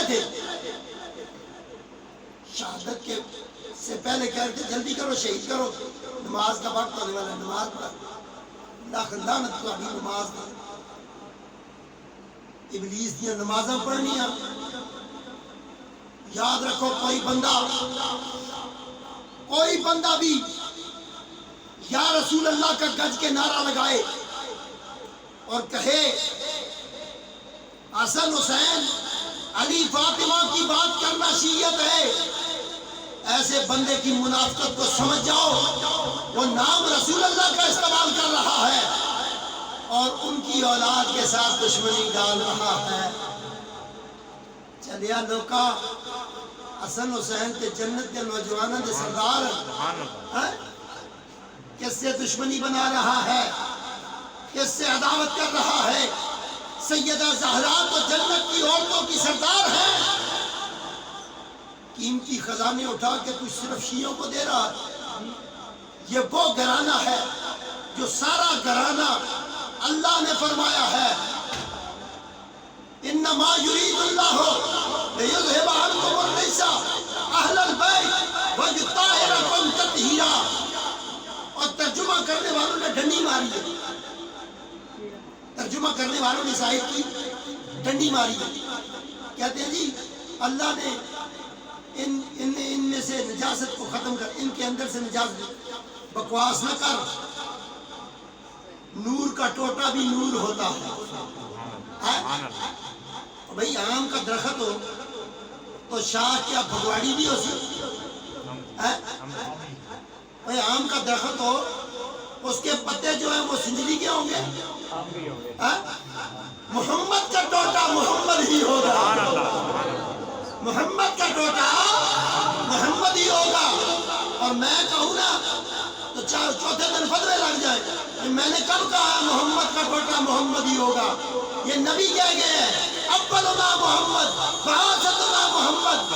تھے، شہادت کے سے پہلے کہہ رہے تھے جلدی کرو شہید کرو، نماز کا وقت ہونے والا ہے، نماز پڑھ، لعنت تو ابھی نماز پڑھ، ابلیس دیا نمازاں پڑھنیاں۔ یاد رکھو کوئی بندہ بھی یا رسول اللہ کا گج کے نعرہ لگائے اور کہے حسن حسین علی فاطمہ کی بات کرنا شیعت ہے، ایسے بندے کی منافقت کو سمجھ جاؤ، وہ نام رسول اللہ کا استعمال کر رہا ہے اور ان کی اولاد کے ساتھ دشمنی ڈال رہا ہے۔ چلیا لوکا حسن حسین کے جنت کے نوجوانوں کے سردار ہیں، کس سے دشمنی بنا رہا ہے، کس سے عداوت کر رہا ہے؟ سیدہ زہرا تو جنت کی عورتوں کی سردار ہے، قیمتی خزانے اٹھا کے کچھ صرف شیعوں کو دے رہا ہے۔ یہ وہ گھرانہ ہے جو سارا گھرانہ اللہ نے فرمایا ہے انما یرید اللہ لیذھب عنکم الرجس اہل البیت ویطہرکم تطہیرا، اور ترجمہ کرنے والوں نے ڈنڈی ماری ہے، ترجمہ کرنے والوں نے صاحب کی ڈنڈی ماری ہے، کہتے ہیں جی اللہ نے ان میں سے نجاست کو ختم کر، ان کے اندر سے نجاست، بکواس نہ کر، نور کا ٹوٹا بھی نور ہوتا ہے۔ بھئی آم کا درخت ہو تو شاہ کیا بھگواڑی بھی ہو سکتی ہے؟ بھئی آم کا درخت ہو اس کے پتے جو ہیں وہ سنجلی کے ہوں گے، محمد کا ٹوٹا محمد ہی ہوگا، محمد کا ٹوٹا محمد ہی ہوگا۔ اور میں کہوں نا تو چوتھے دن فتوے لگ جائے، میں نے کب کہا محمد کا ٹوٹا محمد ہی ہوگا؟ یہ نبی کہہ گئے ہیں اولنا محمد، بعثتنا محمد،